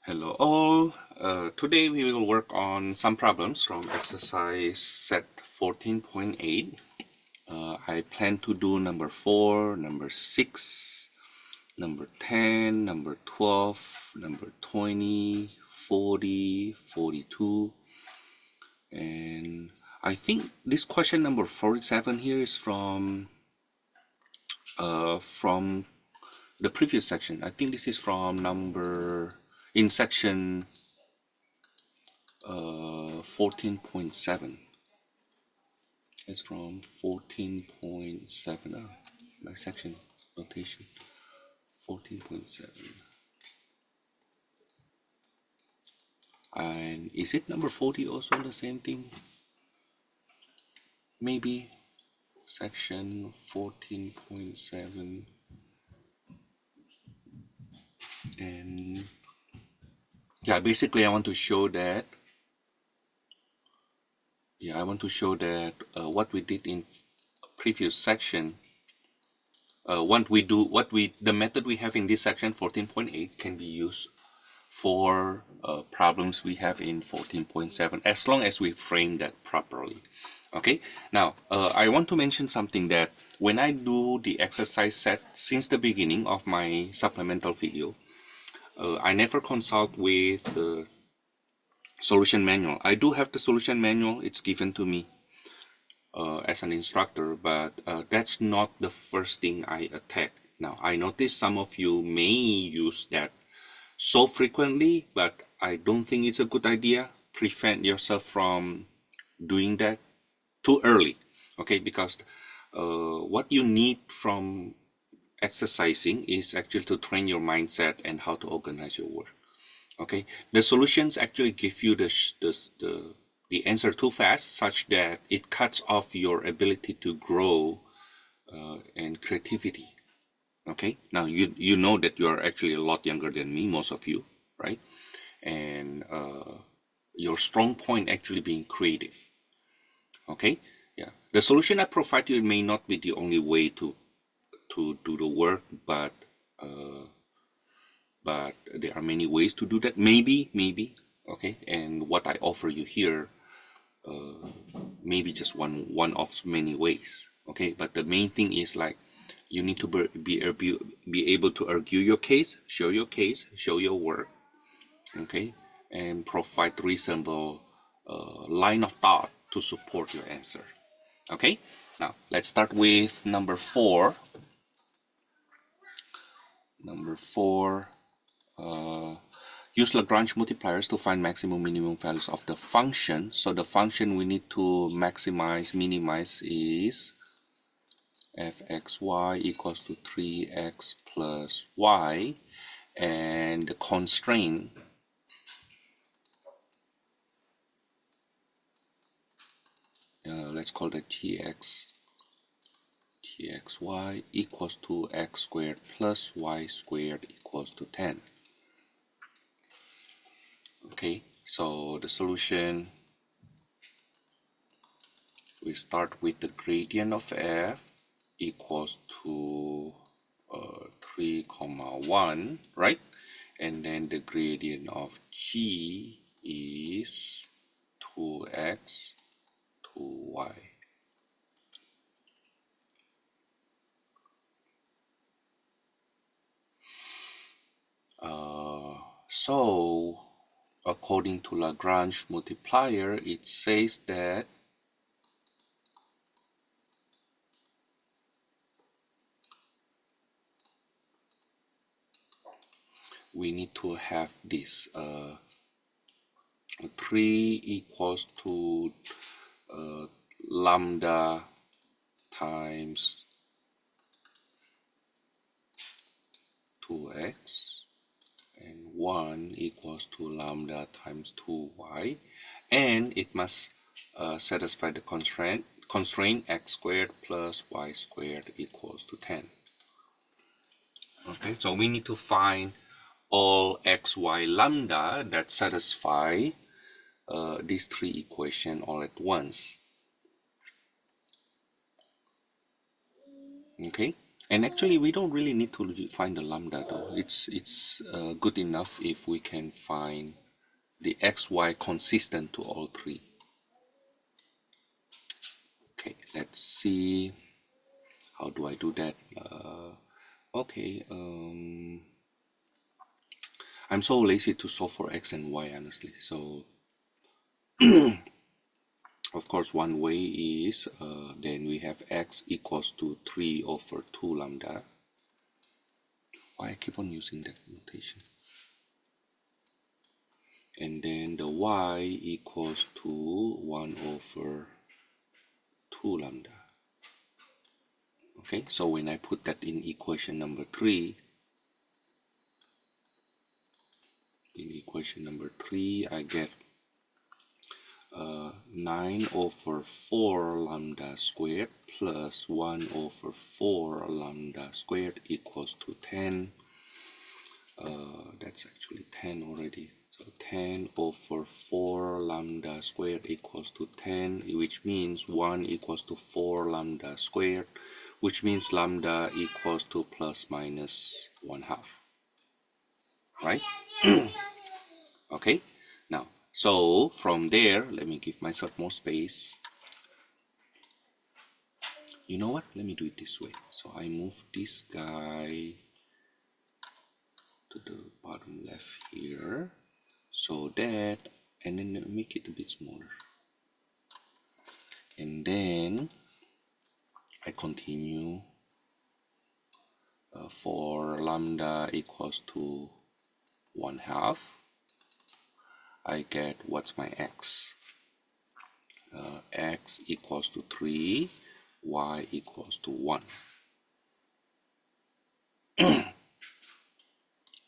Hello all. Today we will work on some problems from exercise set 14.8. I plan to do number 4, number 6, number 10, number 12, number 20, 40, 42. And I think this question number 47 here is from the previous section. I think this is from in section 14.7. It's from 14.7. My section notation 14.7. And is it number 40 also the same thing? Maybe section 14.7. And yeah, basically I want to show that what we did in previous section, the method we have in this section 14.8 can be used for problems we have in 14.7 as long as we frame that properly. Okay, now I want to mention something, that when I do the exercise set since the beginning of my supplemental video, I never consult with the solution manual. I do have the solution manual, it's given to me as an instructor, but that's not the first thing I attack. Now, I notice some of you may use that so frequently, but I don't think it's a good idea. Prevent yourself from doing that too early, okay? Because what you need from exercising is actually to train your mindset and how to organize your work. Okay, the solutions actually give you the answer too fast, such that it cuts off your ability to grow and creativity. Okay, now you know that you are actually a lot younger than me, most of you, right? And your strong point actually being creative. Okay, yeah, the solution I provide you may not be the only way to do the work, but there are many ways to do that. Maybe, okay. And what I offer you here, maybe just one of many ways, okay. But the main thing is, like, you need to be able to argue your case, show your work, okay, and provide reasonable line of thought to support your answer. Okay, now let's start with number 4. Number 4. Use Lagrange multipliers to find maximum minimum values of the function. So the function we need to minimize is fxy equals to 3x plus y, and the constraint let's call that gxy equals to x squared plus y squared equals to 10. Okay, so the solution, we start with the gradient of f equals to 3, 1, right? And then the gradient of g is 2x, 2y. So according to Lagrange multiplier, it says that we need to have this 3 equals to lambda times 2x, and 1 equals to lambda times 2y, and it must satisfy the constraint x squared plus y squared equals to 10. Okay, so we need to find all x, y, lambda that satisfy these 3 equations all at once. Okay, And actually, we don't really need to find the lambda though. It's good enough if we can find the xy consistent to all three. Okay, let's see. How do I do that? Okay, I'm so lazy to solve for x and y, honestly. So, of course, one way is then we have x equals to 3 over 2 lambda. Why I keep on using that notation? And then the y equals to 1 over 2 lambda. Okay, so when I put that in equation number 3, I get 9 over 4 lambda squared plus 1 over 4 lambda squared equals to 10. That's actually 10 already. So 10 over 4 lambda squared equals to 10, which means 1 equals to 4 lambda squared, which means lambda equals to plus minus 1/2. Right? Okay, now, so from there, let me give myself more space. You know what? Let me do it this way. So I move this guy to the bottom left here, so that, and then make it a bit smaller. And then I continue for lambda equals to 1/2. I get, what's my x? X equals to 3, y equals to 1.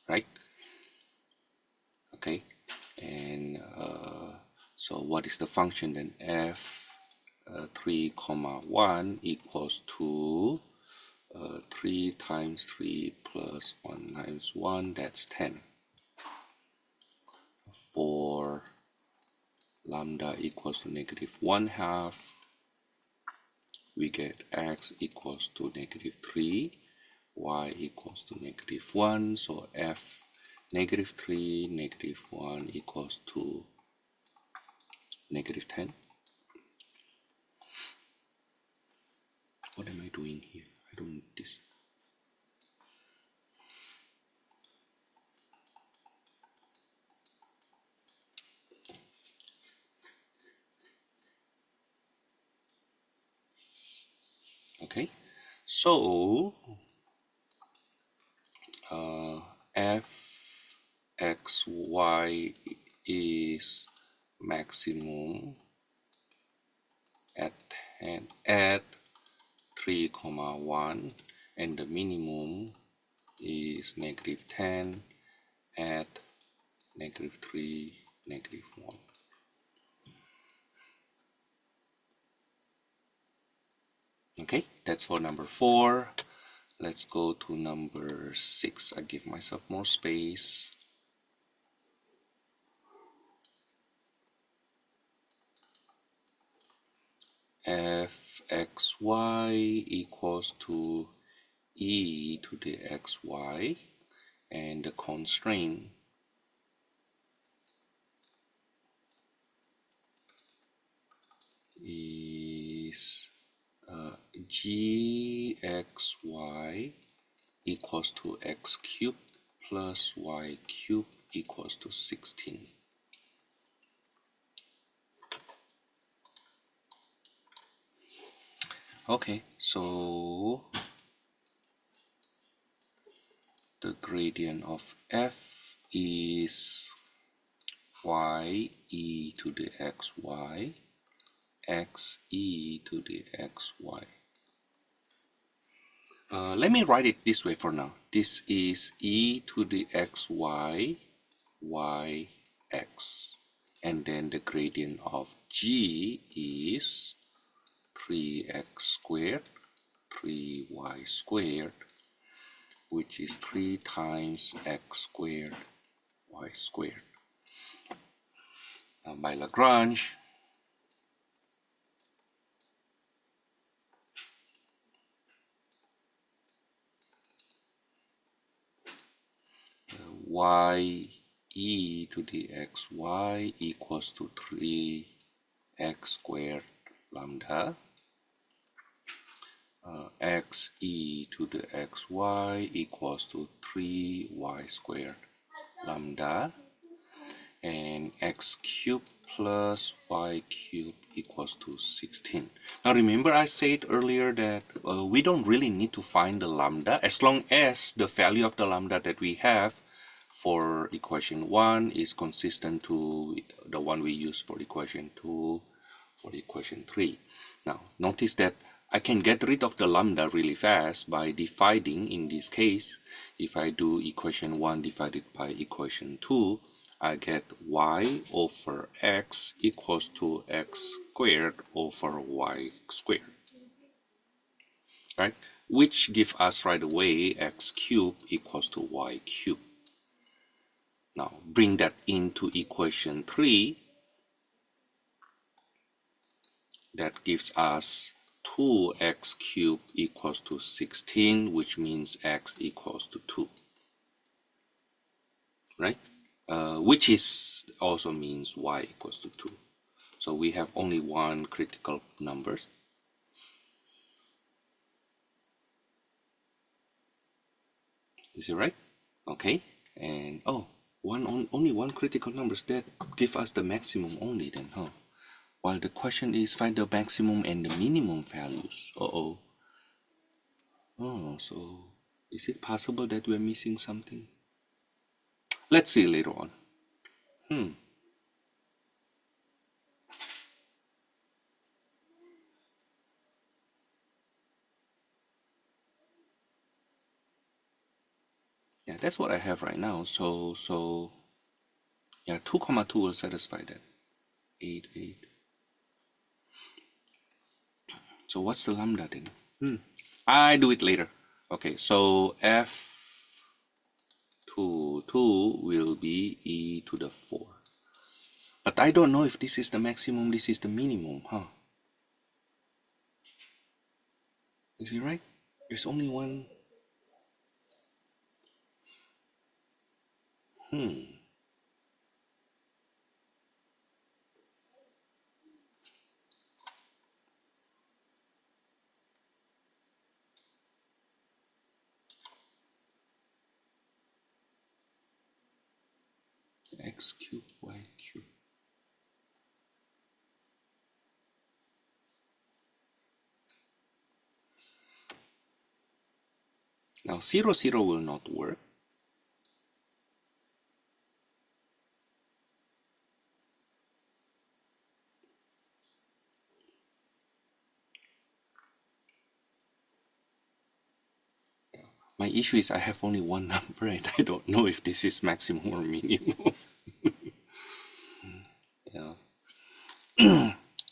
Right? Okay. And so what is the function then? F 3 comma 1 equals to 3 times 3 plus 1 times 1, that's 10. For lambda equals to negative 1/2, we get x equals to negative 3, y equals to negative 1. So f negative 3, negative 1 equals to negative 10. What am I doing here? I don't need this. Okay, so fxy is maximum at 10, at 3 comma 1, and the minimum is negative 10 at negative 3, negative 1. Okay, that's for number 4. Let's go to number 6. I give myself more space. Fxy equals to e to the xy, and the constraint is gxy equals to x cubed plus y cubed equals to 16. Okay, so the gradient of f is y e to the xy, x e to the xy. Let me write it this way for now. This is e to the xy, y, x. And then the gradient of g is 3x squared, 3y squared, which is 3 times x squared, y squared. Now by Lagrange, y e to the xy equals to 3x squared lambda, x e to the xy equals to 3y squared lambda, and x cubed plus y cubed equals to 16. Now remember I said earlier that we don't really need to find the lambda as long as the value of the lambda that we have for equation 1 is consistent to the one we use for equation 2, for equation 3. Now notice that I can get rid of the lambda really fast by dividing. In this case, if I do equation 1 divided by equation 2, I get y over x equals to x squared over y squared, right? Which gives us right away x cubed equals to y cubed. Now bring that into equation 3. That gives us 2x cubed equals to 16, which means x equals to 2, right? Which is also means y equals to 2. So we have only one critical number. Is it right? Okay. And only one critical number that give us the maximum only then, huh? While the question is find the maximum and the minimum values. Oh, so is it possible that we're missing something? Let's see later on. Yeah, that's what I have right now. So yeah, 2 comma 2 will satisfy that. 8, 8. So what's the lambda then? I do it later. Okay, so F22 will be e to the 4. But I don't know if this is the maximum, this is the minimum, huh? Is it right? There's only one. X cubed, Y cubed. Now 0, 0 will not work. My issue is I have only one number and I don't know if this is maximum or minimum. Yeah.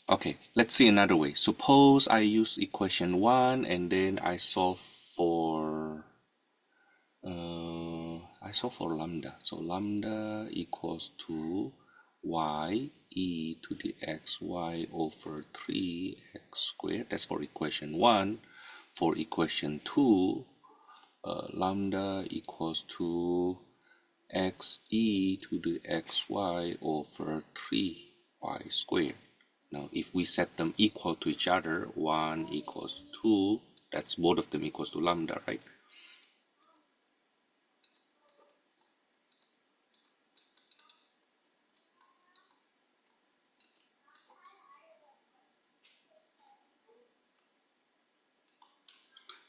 Okay, let's see another way. Suppose I use equation 1 and then I solve for lambda. So lambda equals to y e to the xy over 3x squared. That's for equation 1. For equation 2, lambda equals to x e to the xy over 3y squared. Now if we set them equal to each other, 1 equals 2, that's both of them equals to lambda, right?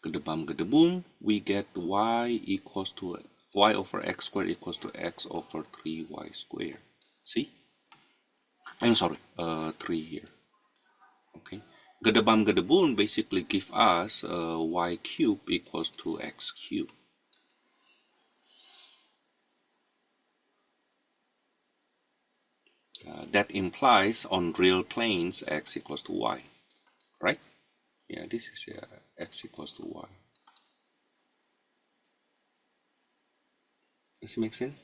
Boom, we get y equals to y over x squared equals to x over 3y squared. See? I'm sorry, 3 here. Okay. Boom basically give us y cubed equals to x cubed. That implies on real planes x equals to y, right? Yeah, this is x equals to y. Does it make sense?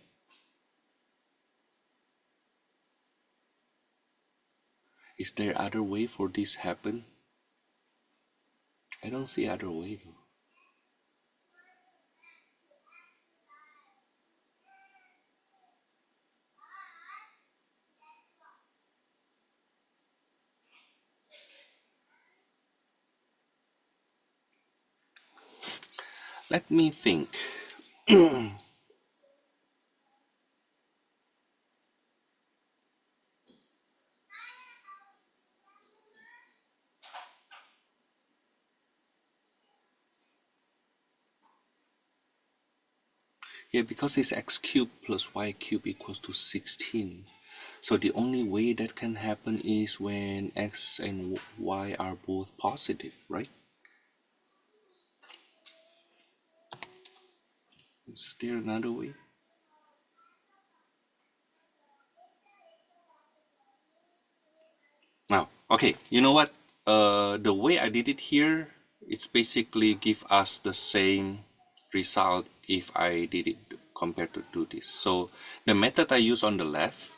Is there other way for this happen? I don't see other way though. Let me think. Yeah, because it's x cubed plus y cubed equals to 16. So the only way that can happen is when x and y are both positive, right? Is there another way? Now, okay, you know what? The way I did it here, it's basically give us the same result if I did it compared to do this. So the method I use on the left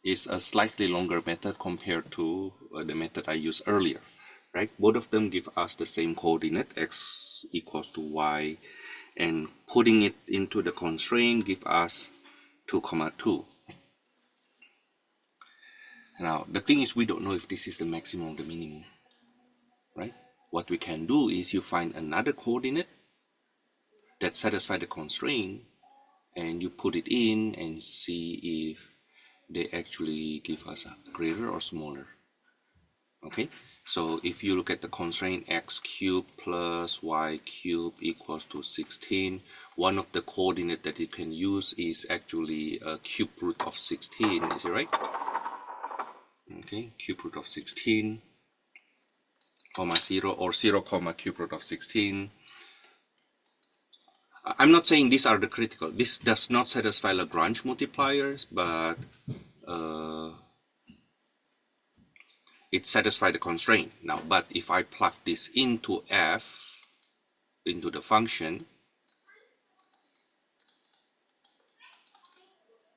is a slightly longer method compared to the method I used earlier, right? Both of them give us the same coordinate, x equals to y, and putting it into the constraint give us 2, 2. Now, the thing is we don't know if this is the maximum or the minimum, right? What we can do is you find another coordinate that satisfies the constraint and you put it in and see if they actually give us a greater or smaller. Okay, so if you look at the constraint x cubed plus y cubed equals to 16, one of the coordinate that you can use is actually a cube root of 16, is it right? Okay, cube root of 16 comma 0 or 0 comma cube root of 16. I'm not saying these are the critical. This does not satisfy Lagrange multipliers, but it satisfies the constraint. Now, but if I plug this into f, into the function,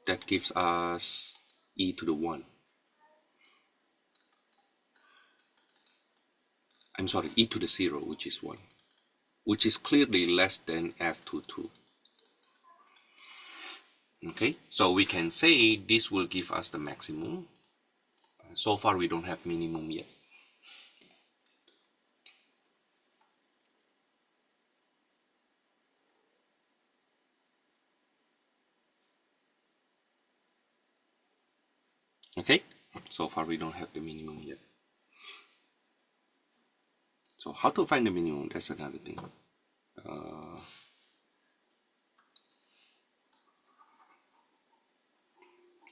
that gives us e to the 1. I'm sorry, e to the 0, which is 1, which is clearly less than f22. Okay, so we can say this will give us the maximum. So far, we don't have minimum yet. Okay, so far we don't have the minimum yet. So how to find the minimum? That's another thing.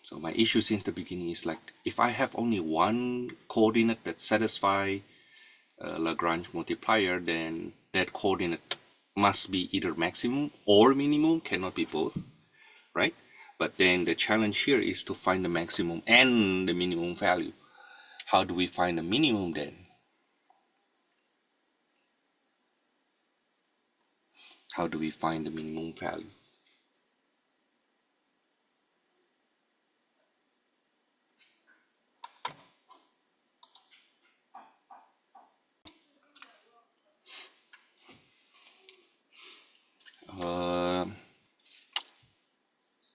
So my issue since the beginning is like, if I have only one coordinate that satisfy Lagrange multiplier, then that coordinate must be either maximum or minimum, cannot be both, right? But then the challenge here is to find the maximum and the minimum value. How do we find the minimum then? How do we find the minimum value?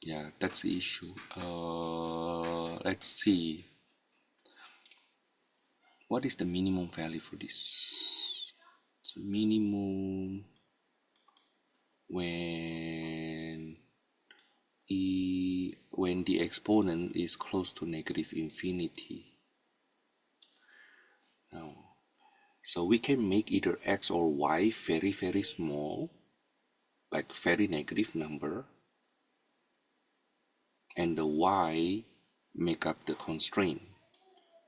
Yeah, that's the issue. Let's see. What is the minimum value for this? It's a minimum when when the exponent is close to negative infinity. Now, so we can make either x or y very, very small, like very negative number, and the y make up the constraint.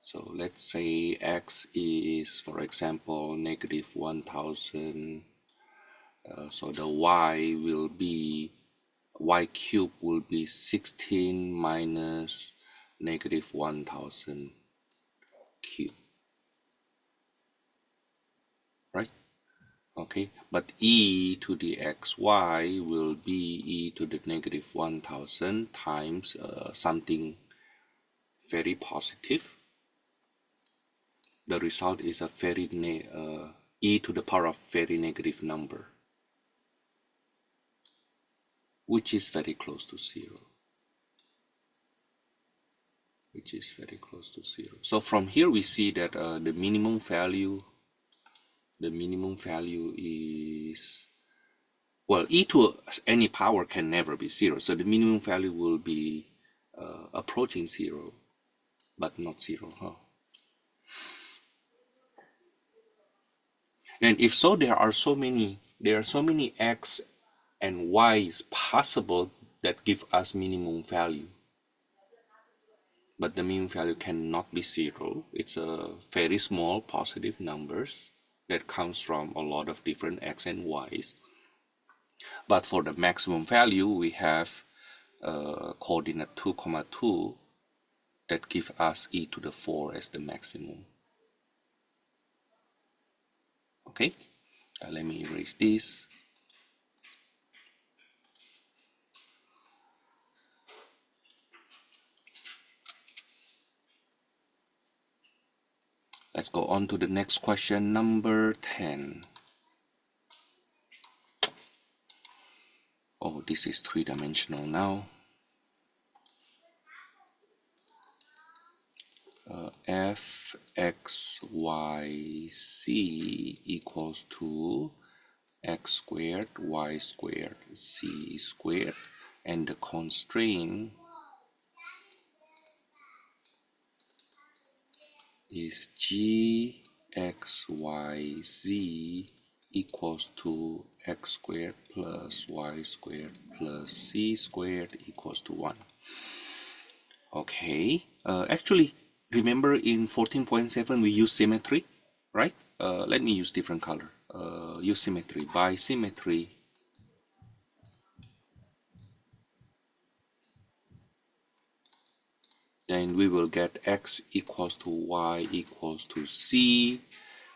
So let's say x is, for example, negative 1000. So the y will be, y cubed will be 16 minus negative 1000 cubed, right? Okay, but e to the xy will be e to the negative 1000 times something very positive. The result is a very e to the power of very negative number, which is very close to 0. Which is very close to 0. So from here we see that the minimum value is well, e to any power can never be 0, so the minimum value will be approaching 0, but not 0, huh? And if so, there are so many x and y's possible that give us minimum value. But the minimum value cannot be 0. It's a very small positive numbers that comes from a lot of different x and y's. But for the maximum value, we have coordinate 2, 2 that give us e to the 4 as the maximum. Okay, let me erase this. Let's go on to the next question, number 10. Oh, this is three-dimensional now. F x y c equals to x squared y squared c squared, and the constraint is g x y z equals to x squared plus y squared plus c squared equals to 1. Okay, actually, remember in 14.7 we use symmetry, right? Let me use different color. Use symmetry. By symmetry, then we will get x equals to y equals to c,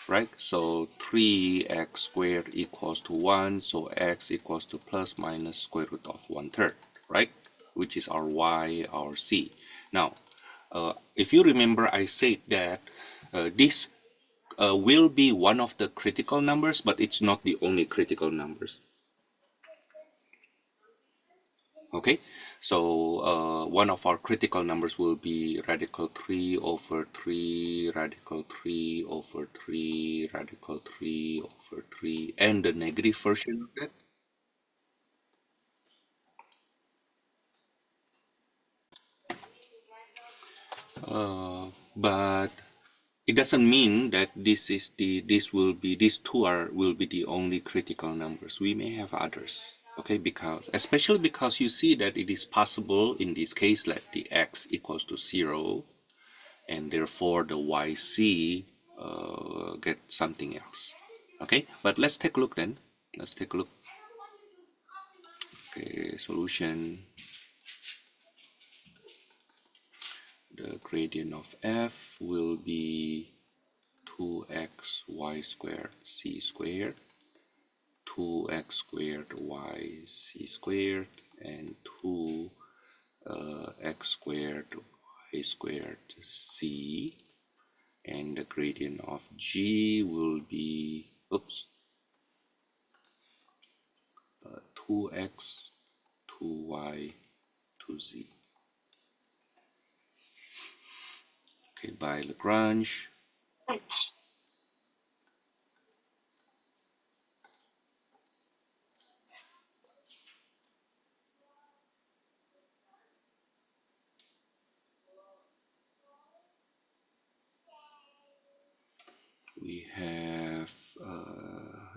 right? So 3x squared equals to 1, so x equals to plus minus square root of 1/3, right? Which is our y, our c. Now, if you remember, I said that this will be one of the critical numbers, but it's not the only critical numbers. Okay, so one of our critical numbers will be radical 3 over 3, radical 3 over 3, radical 3 over 3, and the negative version of that. But it doesn't mean that these two will be the only critical numbers. We may have others. Okay, especially because you see that it is possible in this case that the x equals to 0, and therefore the yc get something else. Okay, but let's take a look then. Let's take a look. Okay, solution. The gradient of f will be 2x y squared c squared, 2x squared y c squared, and 2x squared y squared c, and the gradient of g will be 2x 2y 2z. Okay, by Lagrange. We have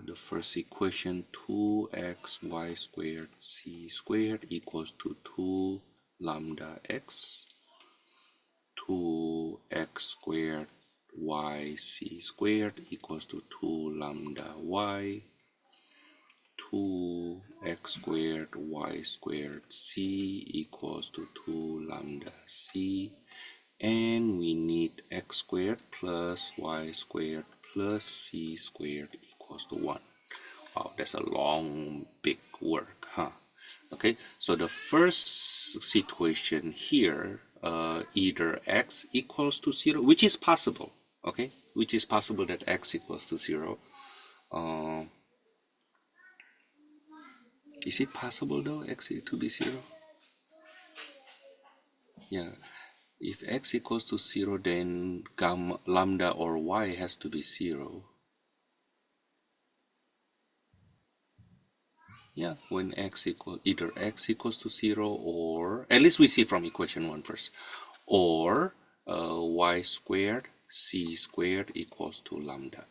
the first equation, 2xy squared c squared equals to 2 lambda x, 2x squared y c squared equals to 2 lambda y, 2x squared y squared c equals to 2 lambda c, and we need x squared plus y squared plus c squared equals to 1. Wow, that's a long, big work, huh? Okay, so the first situation here, either x equals to 0, which is possible, okay? Which is possible that x equals to 0. Is it possible though, x to be 0? Yeah. If x equals to 0, then gamma, lambda or y has to be 0. Yeah, when x equal either x equals to 0, or at least we see from equation 1 first, or y squared c squared equals to lambda,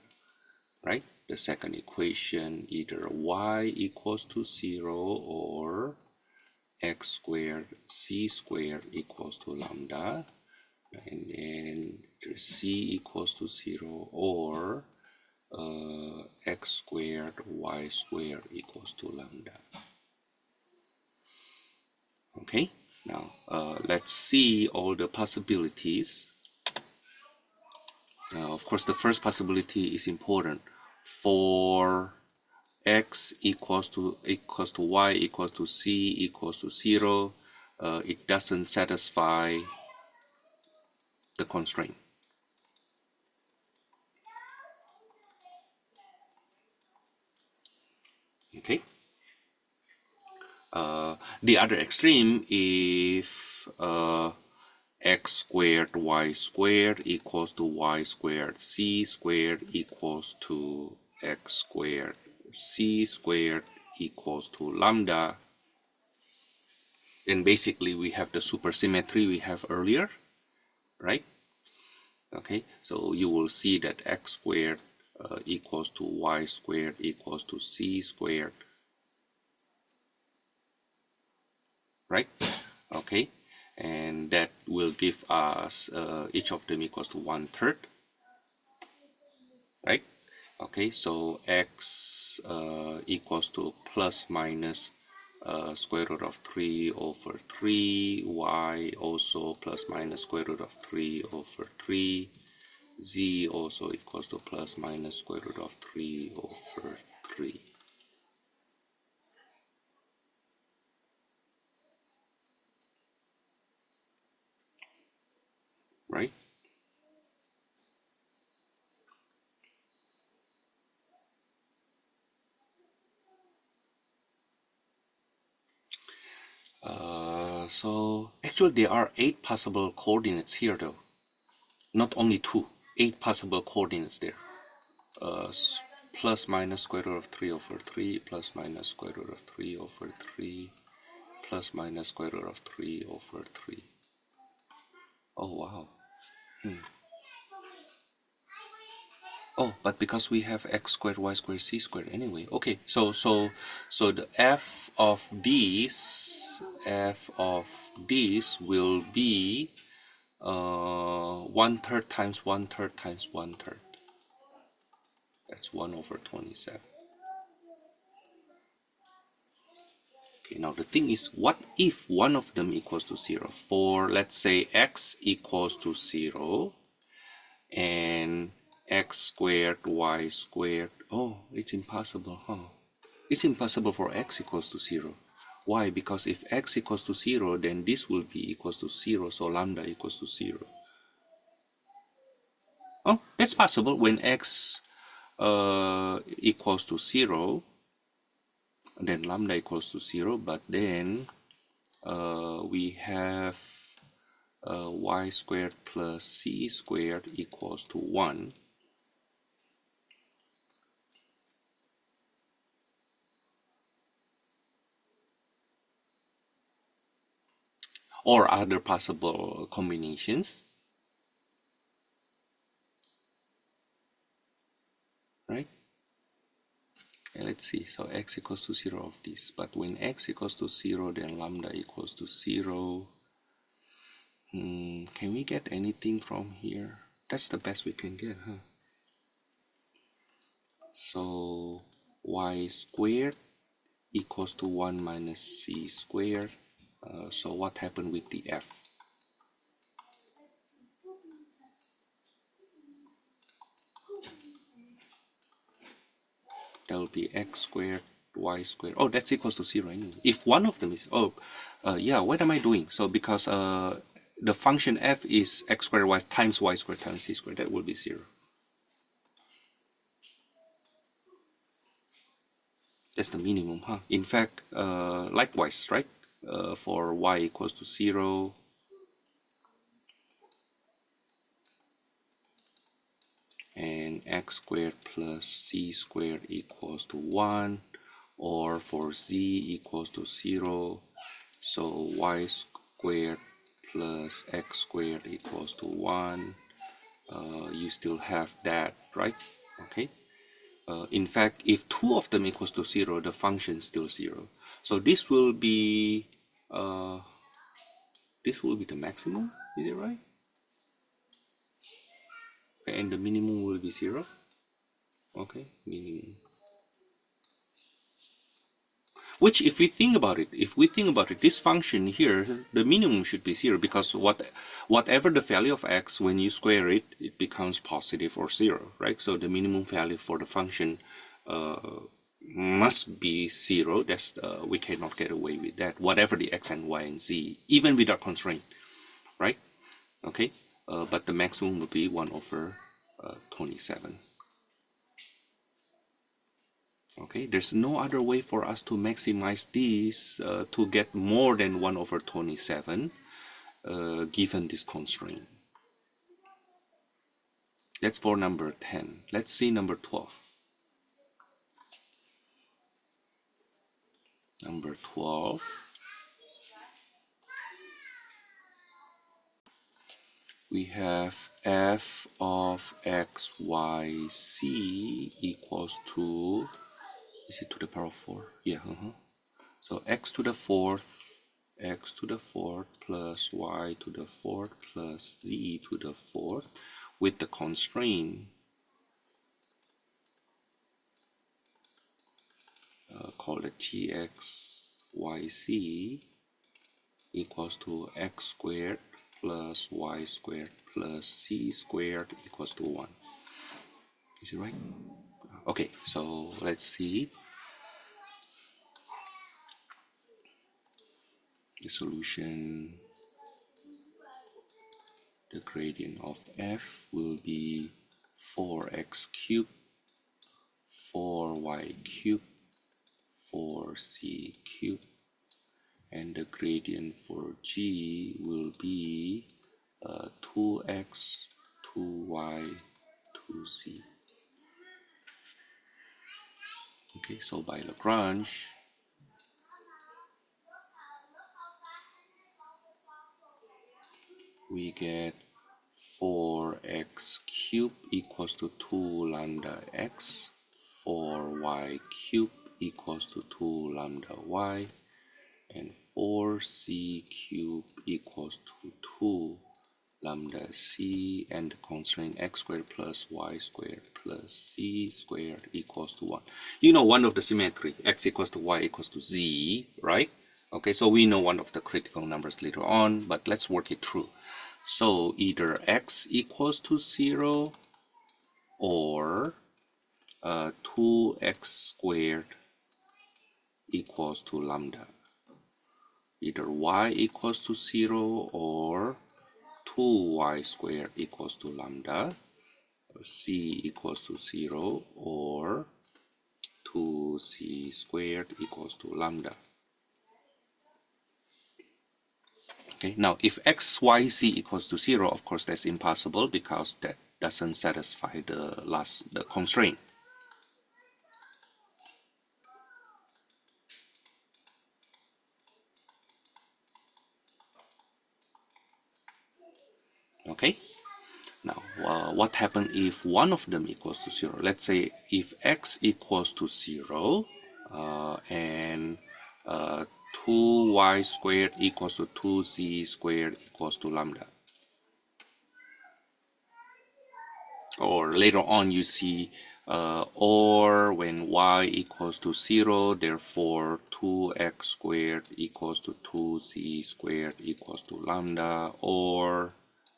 right? The second equation, either y equals to 0 or x squared c squared equals to lambda, and then either c equals to 0 or x squared y squared equals to lambda. Okay, now let's see all the possibilities. Now, of course, the first possibility is important. For x equals to y equals to c equals to 0, it doesn't satisfy the constraint. Okay. The other extreme, if x squared y squared equals to y squared c squared equals to x squared c squared equals to lambda, then basically we have the supersymmetry we have earlier, right? Okay, so you will see that x squared equals to y squared equals to c squared, right? Okay, and that will give us each of them equals to 1/3, right? Okay, so x equals to plus minus square root of 3 over 3, y also plus minus square root of 3 over 3, z also equals to plus minus square root of 3 over 3. Right? So actually there are 8 possible coordinates here though. Not only 2, 8 possible coordinates there. Plus minus square root of 3 over 3, plus minus square root of 3 over 3, plus minus square root of 3 over 3. Oh wow. Oh, but because we have x squared, y squared, c squared anyway. Okay, so the f of these will be 1/3 times 1/3 times 1/3. That's 1 over 27. Okay, now the thing is, what if one of them equals to 0? For let's say x equals to 0 and x squared, y squared. Oh, it's impossible, huh? It's impossible for x equals to 0. Why? Because if x equals to 0, then this will be equals to 0, so lambda equals to 0. Oh, it's possible when x equals to 0, then lambda equals to 0, but then we have y squared plus c squared equals to 1. Or other possible combinations, right? Okay, let's see. So x equals to 0 of this. But when x equals to 0, then lambda equals to 0. Can we get anything from here? That's the best we can get, huh? So y squared equals to 1 minus c squared. So what happened with the f? That will be x squared y squared. Oh, that's equals to 0 anyway. If one of them is, yeah, what am I doing? So because the function f is x squared y times c squared, that will be 0. That's the minimum, huh? In fact, likewise, right? For y equals to 0, and x squared plus c squared equals to 1, or for z equals to 0, so y squared plus x squared equals to 1. You still have that, right? Okay. In fact, if two of them equals to 0, the function is still 0. So this will be the maximum, is it right? Okay, and the minimum will be 0. Okay, minimum. Which, if we think about it, this function here, the minimum should be 0, because whatever the value of x, when you square it, it becomes positive or 0, right? So the minimum value for the function must be 0. That's we cannot get away with that, whatever the x and y and z, even without constraint, right? Okay, but the maximum will be 1 over 27. Okay, there's no other way for us to maximize this to get more than 1 over 27 given this constraint. That's for number 10. Let's see number 12. Number 12. We have f of x, y, z equals to, is it to the power of 4? Yeah, So x to the 4th plus y to the 4th plus z to the 4th with the constraint called it gx equals to x squared plus y squared plus c squared equals to 1. Is it right? Okay, so let's see. The solution, the gradient of f will be 4x cubed, 4y cubed, 4c cubed, and the gradient for g will be 2x, 2y, 2z. Okay, so by Lagrange, we get 4x cubed equals to 2 lambda x, 4y cubed equals to 2 lambda y, and 4c cubed equals to 2 lambda c, and the constraint x squared plus y squared plus c squared equals to 1. You know one of the symmetry, x equals to y equals to z, right? Okay, so we know one of the critical numbers later on, but let's work it through. So either x equals to 0 or 2x squared equals to lambda. Either y equals to 0 or 2y squared equals to lambda, c equals to 0 or 2c squared equals to lambda. Okay, now if x, y, z equals to 0, of course that's impossible because that doesn't satisfy the constraint. Okay, now what happens if one of them equals to 0? Let's say if x equals to 0 and 2y squared equals to 2z squared equals to lambda. Or later on you see or when y equals to 0, therefore 2x squared equals to 2z squared equals to lambda, or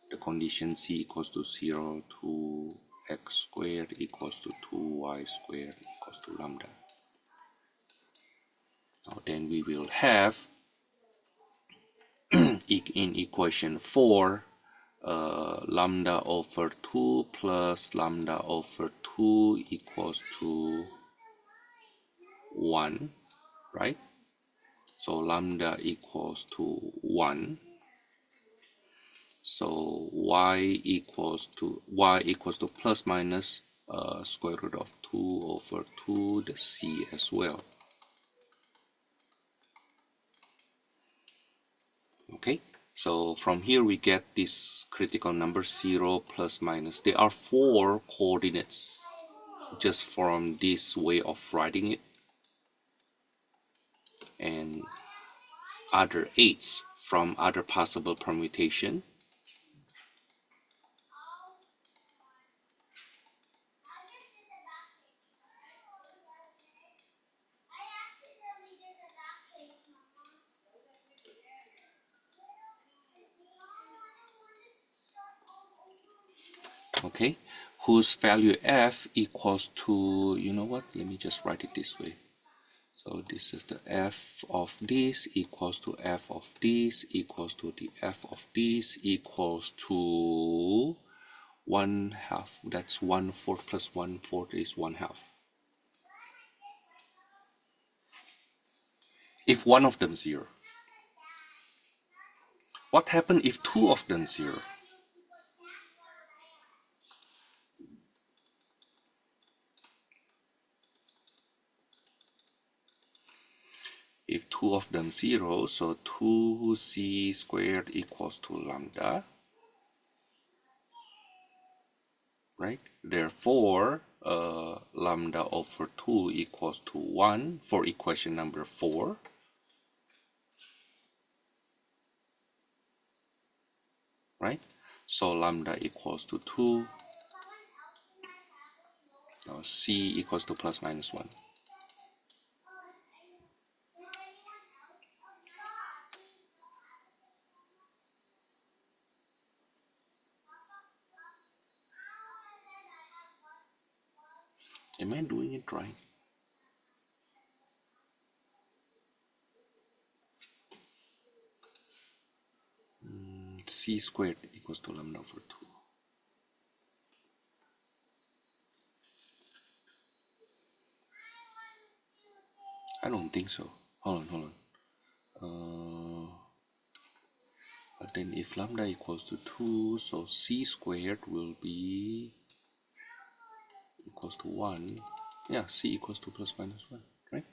the condition c equals to 0, 2x squared equals to 2y squared equals to lambda. Now then we will have in equation 4 lambda over 2 plus lambda over 2 equals to 1, right? So lambda equals to 1. So y equals to plus minus square root of 2 over 2, the c as well. So from here we get this critical number 0 plus minus. There are 4 coordinates just from this way of writing it, and other 8s from other possible permutation. Okay, whose value f equals to, you know what, let me just write it this way. So this is the f of this equals to f of this equals to the f of this equals to 1/2. That's 1/4 plus 1/4 is 1/2. If one of them 0. What happens if two of them 0? If two of them 0, so 2c squared equals to lambda, right? Therefore, lambda over 2 equals to 1 for equation number 4. Right? So lambda equals to 2. Now c equals to plus minus 1. Am I doing it right? C squared equals to lambda over 2. I don't think so. Hold on. But then if lambda equals to 2, so c squared will be equals to 1. Yeah, c equals to plus minus 1, right?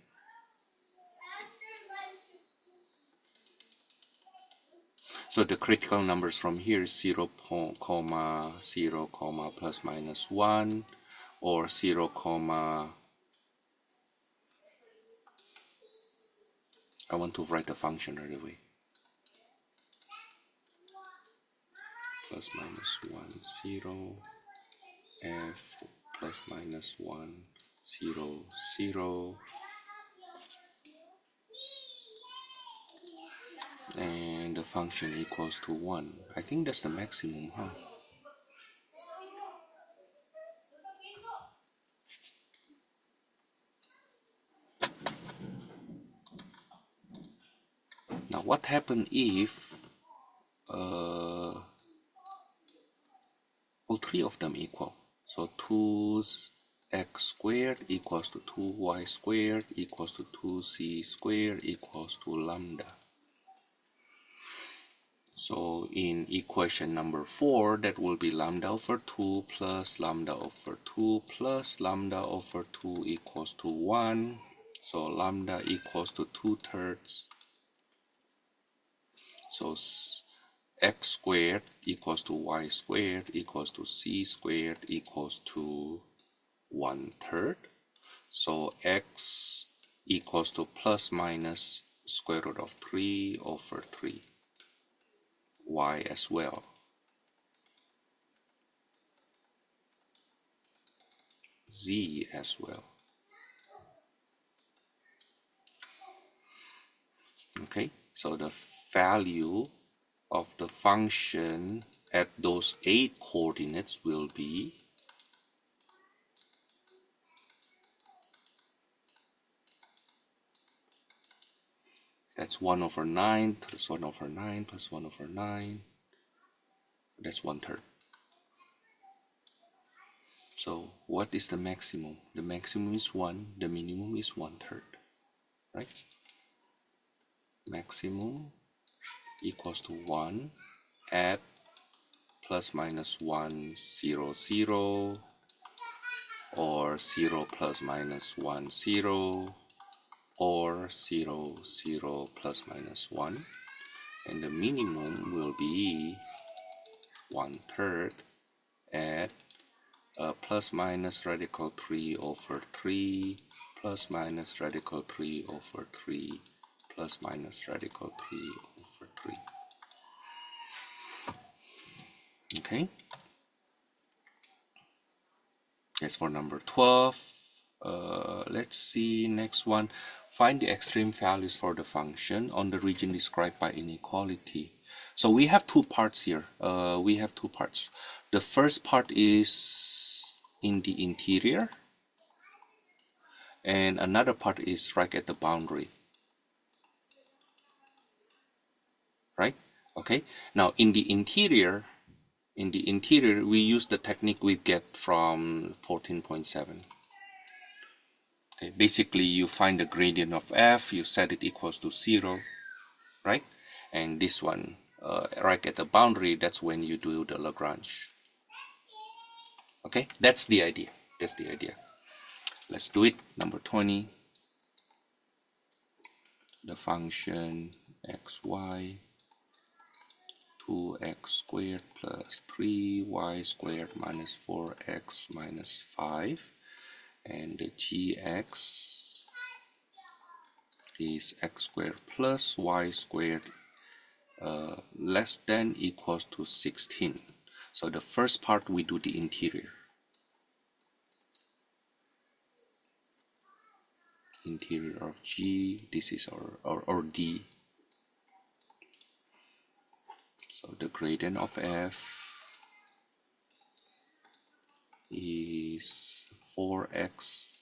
So the critical numbers from here is 0, 0, plus minus 1, or 0, I want to write a function right away. Plus minus 1, 0, f plus minus 1, 0, 0, and the function equals to 1. I think that's the maximum, huh? Now what happens if all 3 of them equal? So 2x squared equals to 2y squared equals to 2c squared equals to lambda. So in equation number 4, that will be lambda over 2 plus lambda over 2 plus lambda over 2 equals to 1. So lambda equals to 2/3. So x squared equals to y squared equals to c squared equals to 1/3. So x equals to plus minus square root of 3 over 3. Y as well. Z as well. Okay, so the value of the function at those 8 coordinates will be that's 1 over 9 plus 1 over 9 plus 1 over 9. That's 1/3. So what is the maximum? The maximum is 1, the minimum is 1/3, right? Maximum equals to 1 at plus minus 1, 0, 0, or 0 plus minus 1, 0, or 0, 0 plus minus 1. and the minimum will be 1/3 at plus minus radical 3 over 3 plus minus radical 3 over 3 plus minus radical 3 over 3. Okay, that's for number 12. Let's see next one. Find the extreme values for the function on the region described by inequality. So we have two parts here. The first part is in the interior, and another part is right at the boundary. Right? Okay. Now in the interior, we use the technique we get from 14.7. Okay, basically you find the gradient of f, you set it equals to 0, right? And this one, right at the boundary, that's when you do the Lagrange. Okay, that's the idea. Let's do it. Number 20. The function xy 2x squared plus 3y squared minus 4x minus 5, and the gx is x squared plus y squared less than equals to 16. So the first part we do the interior. Interior of G, this is our D. So the gradient of F is 4x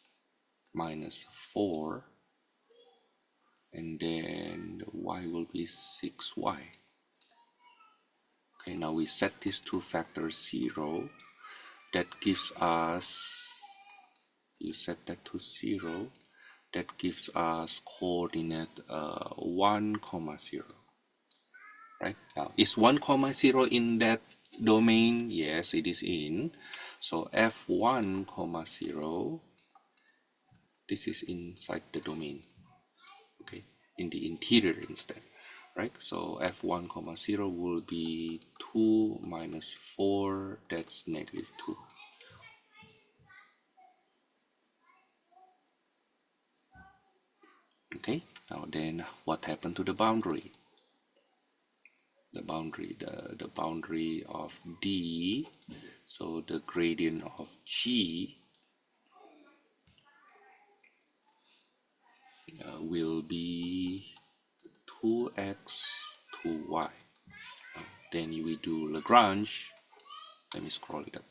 minus 4, and then the y will be 6y. Okay, now we set these two factors 0. That gives us, you set that to 0, that gives us coordinate 1, 0. Right? Now, is 1, 0 in that domain? Yes, it is in. So f1, 0, this is inside the domain. Okay, in the interior instead. Right? So f1, 0 will be 2 minus 4, that's negative 2. Okay, now then what happened to the boundary? The boundary of D, so the gradient of G will be 2x to y. Then we do Lagrange. Let me scroll it up.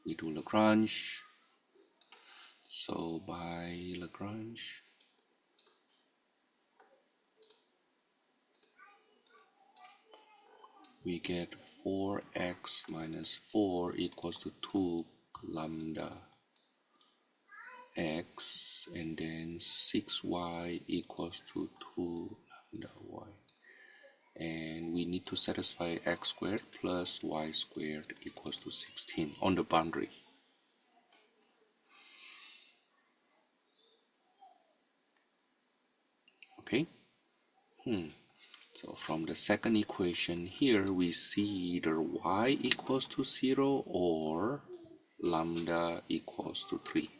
We do Lagrange. So by Lagrange, we get 4x minus 4 equals to 2 lambda x, and then 6y equals to 2 lambda y. And we need to satisfy x squared plus y squared equals to 16 on the boundary. Okay. So from the second equation here, we see either y equals to 0 or lambda equals to 3.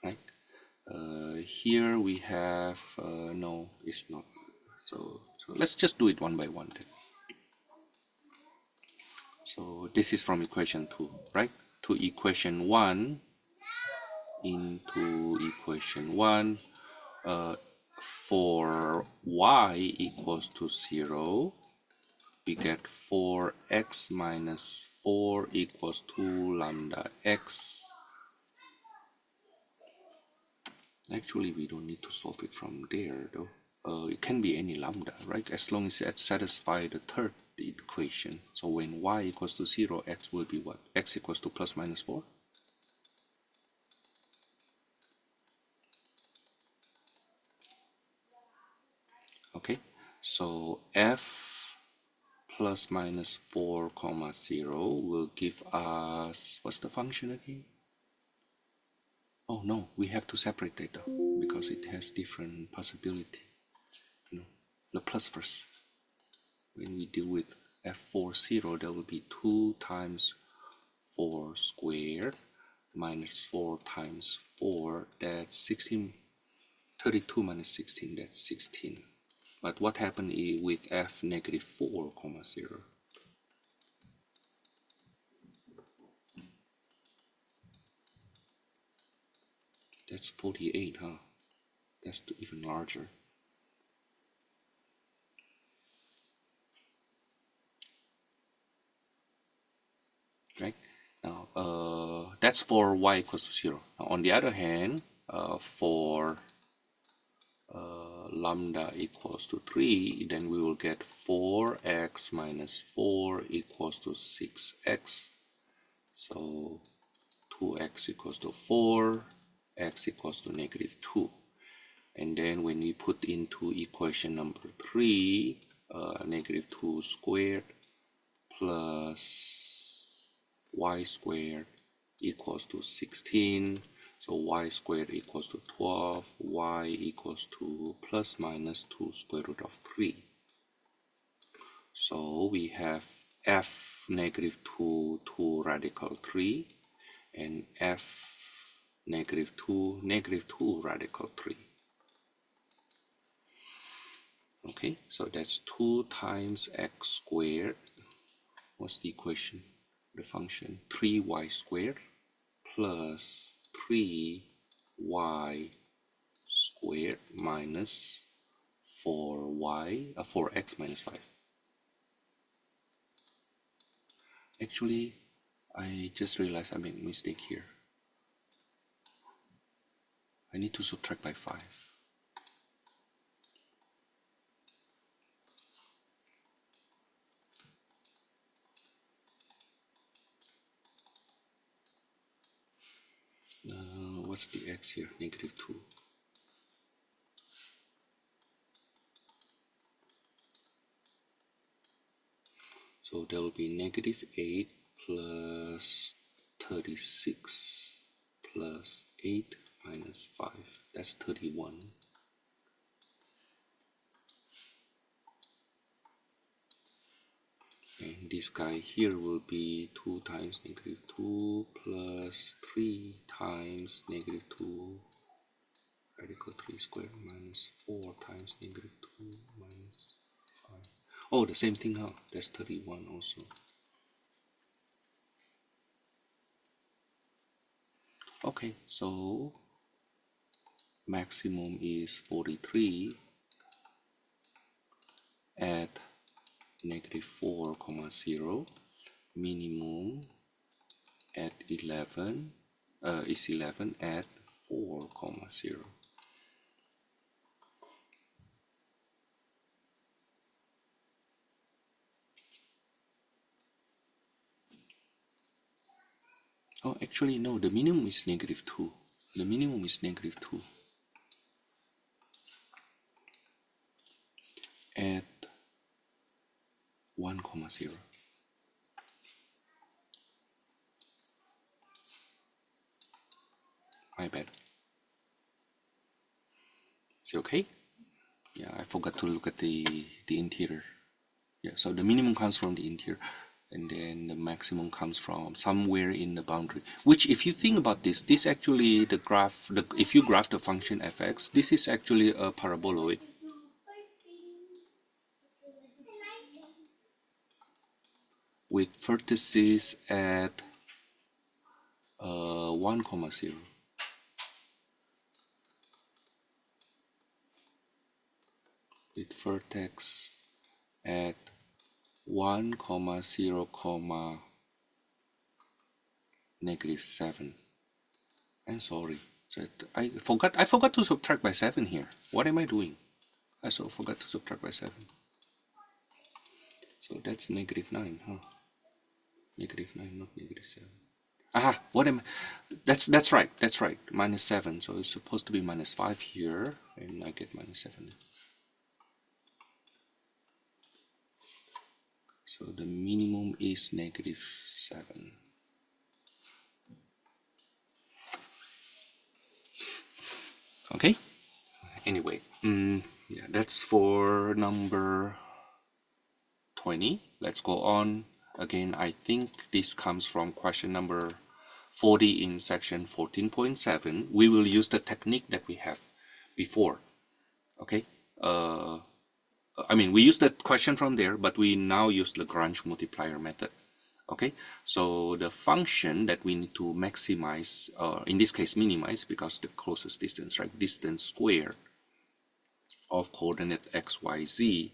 Right? Here we have, no, it's not. So let's just do it one by one then. So this is from equation 2, right? To equation 1, into equation 1, for y equals to 0, we get 4x minus 4 equals 2 lambda x. Actually, we don't need to solve it from there though. It can be any lambda, right? As long as it satisfies the third equation. So when y equals to 0, x will be what? X equals to plus minus 4. Okay, so f plus minus 4 comma 0 will give us, what's the function again? Oh no, we have to separate that though, because it has different possibility. You know, the plus first. When we deal with F40, there will be 2 times 4 squared minus 4 times 4, that's 16. 32 minus 16, that's 16. But what happened with F negative 4, comma 0? That's 48, huh? That's even larger. Right? Now, that's for y equals to 0. Now, on the other hand, for lambda equals to 3, then we will get 4x minus 4 equals to 6x. So 2x equals to 4, x equals to negative 2. And then when we put into equation number 3, negative 2 squared plus y squared equals to 16. So y squared equals to 12, y equals to plus minus 2 square root of 3. So we have f negative 2 radical 3 and f negative 2 radical 3. Okay, so that's 2 times x squared. What's the equation? The function 3y squared plus 3y squared minus 4x minus 5. Actually, I just realized I made a mistake here. I need to subtract by 5. What's the x here? Negative 2. So there will be negative 8 plus 36 plus 8 minus 5. That's 31. And this guy here will be 2 times negative 2 plus 3 times negative 2 radical 3 squared minus 4 times negative 2 minus 5. Oh, the same thing, huh? That's 31 also. Okay, so maximum is 43 at negative 4, 0. Minimum at 11 is 11 at 4, 0. Oh, actually, no, the minimum is negative 2. The minimum is negative 2 at 1, 0. My bad. Is it okay? Yeah, I forgot to look at the interior. Yeah, so the minimum comes from the interior, and then the maximum comes from somewhere in the boundary. Which, if you think about this, this actually the graph. If you graph the function f(x), this is actually a paraboloid. With vertices at 1, 0. With vertex at 1, 0, negative 7. I'm sorry. I forgot to subtract by 7 here. What am I doing? I forgot to subtract by 7. So that's negative 9, huh? Negative 9, not negative 7. Aha, what am I? That's right. That's right. Minus 7. So it's supposed to be minus 5 here, and I get minus 7. So the minimum is negative 7. Okay, anyway, yeah, that's for number 20. Let's go on. Again, I think this comes from question number 40 in section 14.7. We will use the technique that we have before. Okay, I mean, we used that question from there, but we now use Lagrange multiplier method. Okay, so the function that we need to maximize, in this case minimize, because the closest distance, right? Distance squared of coordinate x, y, z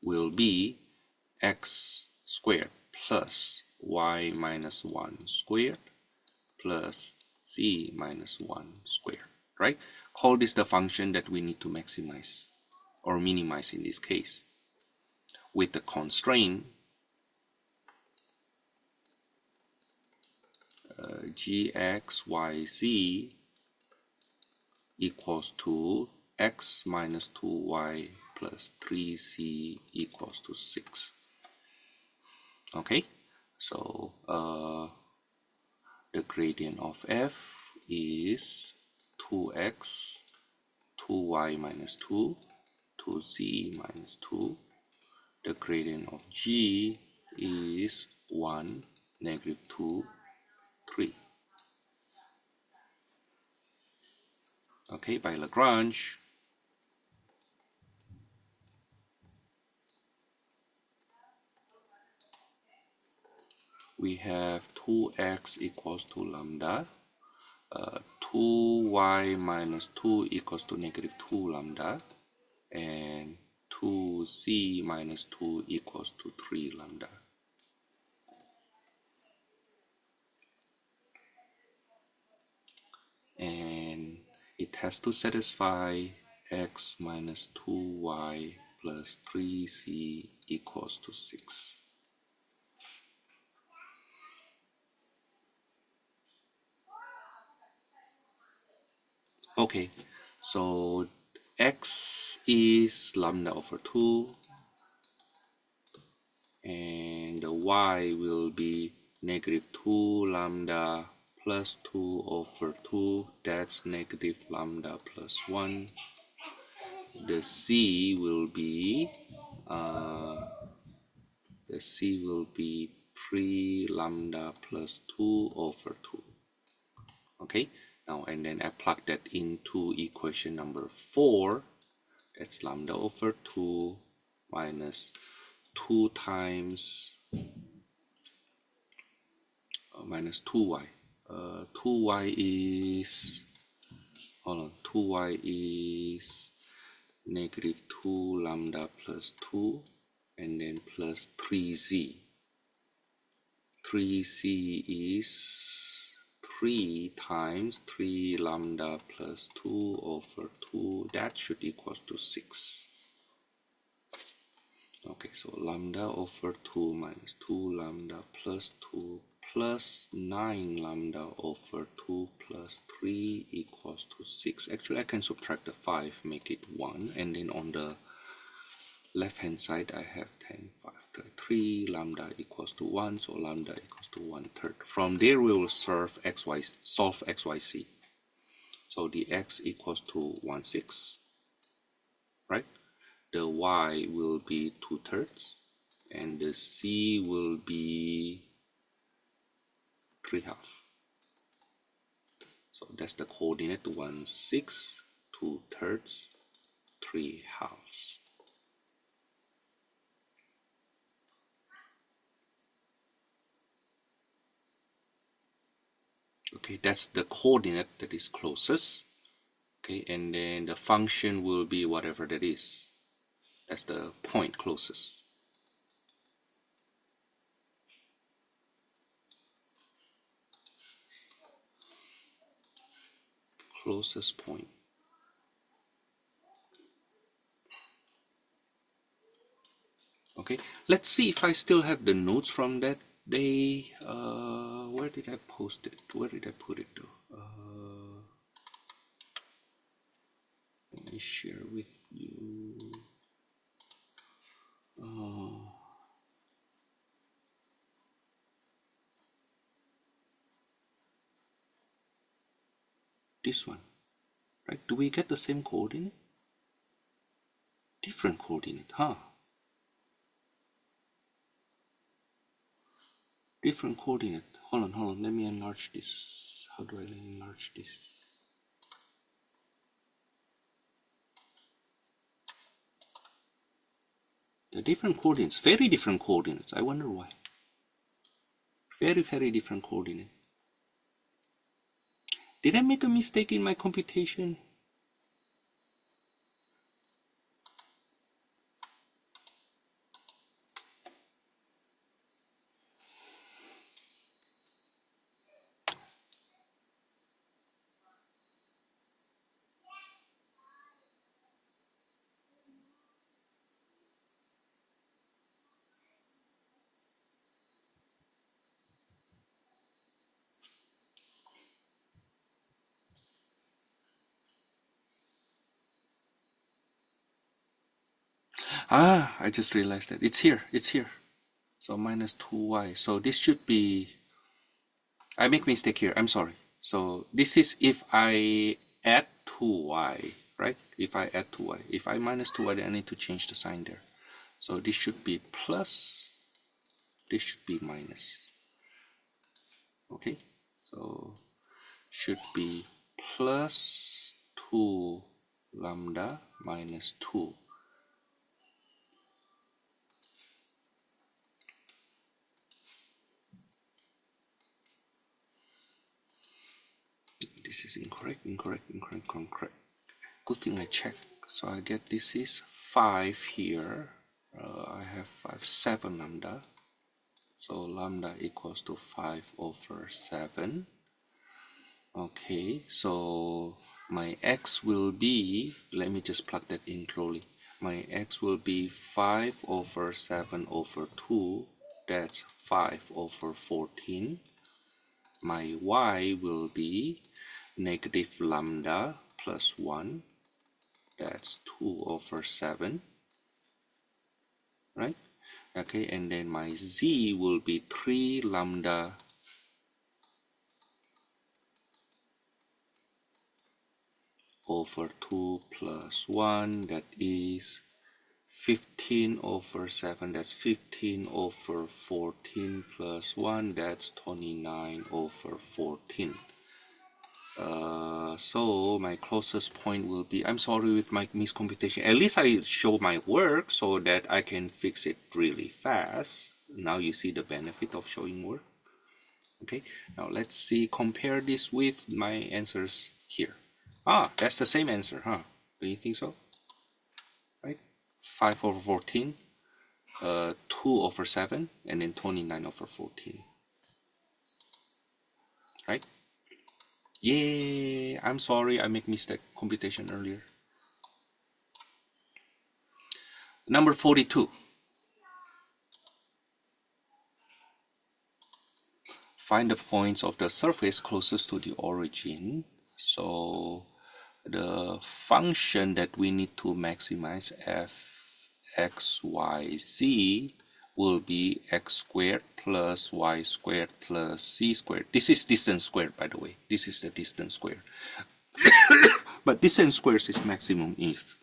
will be x squared plus y minus 1 squared plus z minus 1 squared, right? Call this the function that we need to maximize or minimize in this case, with the constraint gxyz equals to x minus 2y plus 3z equals to 6. Okay, so the gradient of f is 2x, 2y minus 2, 2z minus 2. The gradient of g is 1, negative 2, 3. Okay, by Lagrange, we have 2x equals to lambda, 2y minus 2 equals to negative 2 lambda, and 2z minus 2 equals to 3 lambda. And it has to satisfy x minus 2y plus 3z equals to 6. Okay, so x is lambda over 2, and the y will be negative 2 lambda plus 2 over 2, that's negative lambda plus 1. The c will be 3 lambda plus 2 over 2. Okay, now and then I plug that into equation number 4. That's lambda over 2 minus 2 times minus 2y. 2y is, hold on, 2y is negative 2 lambda plus 2, and then plus 3z. 3z is 3 times 3 lambda plus 2 over 2. That should equals to 6. Okay, so lambda over 2 minus 2 lambda plus 2 plus 9 lambda over 2 plus 3 equals to 6. Actually, I can subtract the 5, make it 1, and then on the left hand side I have 10, 5, 3 lambda equals to 1, so lambda equals to 1/3. From there we will solve xyz. So the x equals to 1/6, right? The y will be 2/3, and the c will be 3/2. So that's the coordinate 1/6, 2/3, 3/2. Okay, that's the coordinate that is closest. Okay, and then the function will be whatever that is. That's the point closest. Closest point. Okay, let's see if I still have the notes from that day. Where did I post it? Where did I put it though? Let me share with you. This one. right? Do we get the same coordinate? Different coordinate, huh? Different coordinate. Hold on, let me enlarge this. How do I enlarge this? The different coordinates, very different coordinates. I wonder why. Very, very different coordinate. Did I make a mistake in my computation? Ah, I just realized that. It's here, it's here. So minus 2y. So this should be, I make mistake here, I'm sorry. So this is if I add 2y, right? If I add 2y. If I minus 2y, then I need to change the sign there. So this should be plus, this should be minus. Okay, so should be plus 2 lambda minus 2. This is incorrect. Good thing I checked. So I get this is 5 here. I have 7 lambda. So lambda equals to 5/7. Okay, so my x will be, let me just plug that in slowly. My x will be 5/7/2. That's 5/14. My y will be negative lambda plus 1. That's 2/7, right? Okay, and then my z will be 3 lambda over 2 plus 1. That is 15/7. That's 15/14 plus 1. That's 29/14. So my closest point will be, I'm sorry with my miscomputation. At least I show my work so that I can fix it really fast. Now you see the benefit of showing work. Okay, now let's see, compare this with my answers here. Ah, that's the same answer, huh? Do you think so? Right? 5/14, 2/7, and then 29/14. Right? Yeah, I'm sorry, I make mistake computation earlier. Number 42. Find the points of the surface closest to the origin. So the function that we need to maximize f x, y, z will be x squared plus y squared plus z squared. This is distance squared, by the way. This is the distance squared. But distance squared is maximum if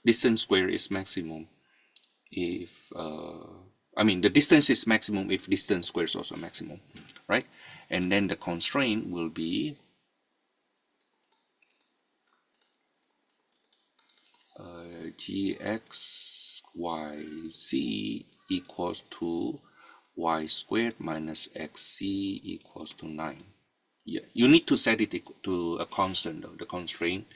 distance squared is maximum if I mean the distance is maximum if distance squared is also maximum, right? And then the constraint will be gx yz equals to y squared minus xz equals to 9. Yeah, you need to set it to a constant though, the constraint,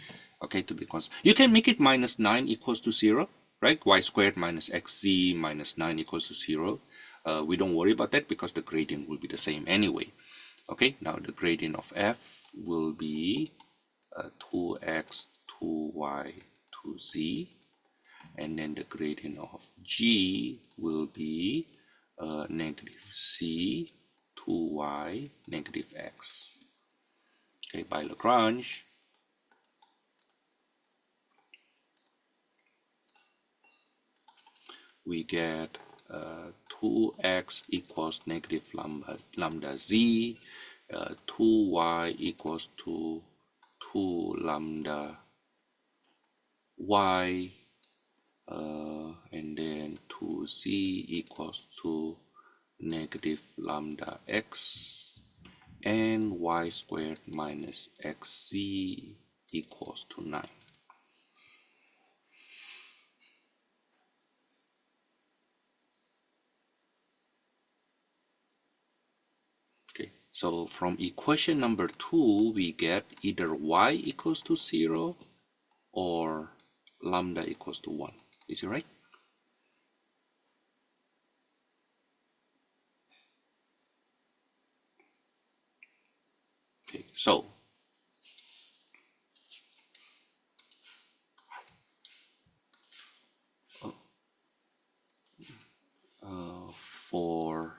okay, to be constant. You can make it minus 9 equals to 0, right? Y squared minus xz minus 9 equals to 0. We don't worry about that because the gradient will be the same anyway. Okay, now the gradient of f will be 2x, 2y, 2z, and then the gradient of g will be negative c, 2y, negative x. Okay, by Lagrange, we get 2x equals negative lambda z, 2y equals to 2 lambda y and then 2z equals to negative lambda x and y squared minus xz equals to 9. Okay, so from equation number 2 we get either y equals to 0 or lambda equals to 1. Is it right? Okay, so for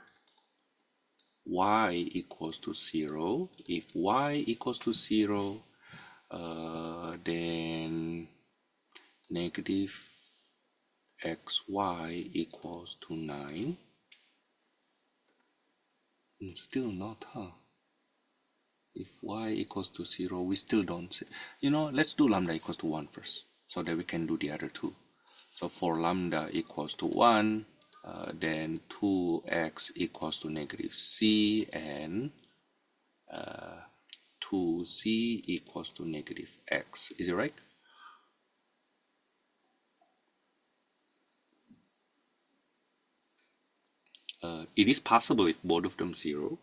y equals to 0, if y equals to 0, then negative xy equals to 9. Still not, huh? If y equals to 0, we still don't say. Let's do lambda equals to 1 first, so that we can do the other two. So for lambda equals to 1, then 2x equals to negative c, and 2z equals to negative x. Is it right? It is possible if both of them 0.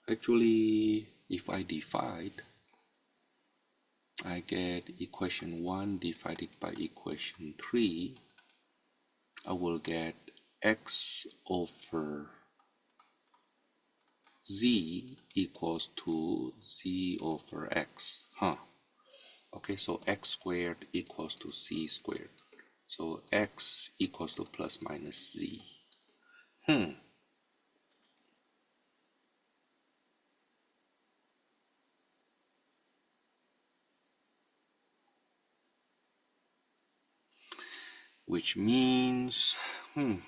Actually, if I divide, I get equation 1 divided by equation 3. I will get x over z equals to z over x. Okay, so x squared equals to c squared. So x equals to plus minus z. Which means, I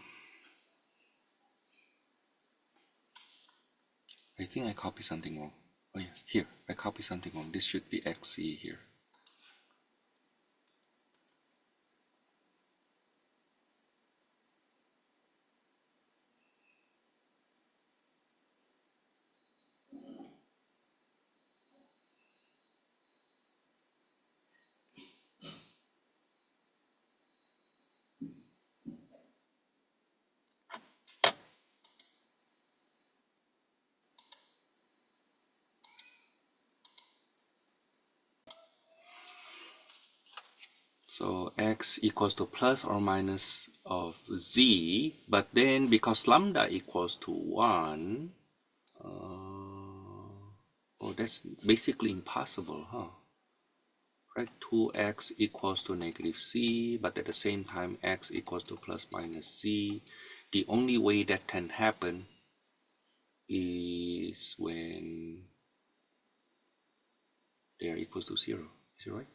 think I copied something wrong. Oh yeah, here, I copied something wrong. This should be xc here. So x equals to plus or minus of z, but then because lambda equals to 1, oh, that's basically impossible, huh? Right, 2x equals to negative c, but at the same time x equals to plus minus z. The only way that can happen is when they are equals to 0. Is it right?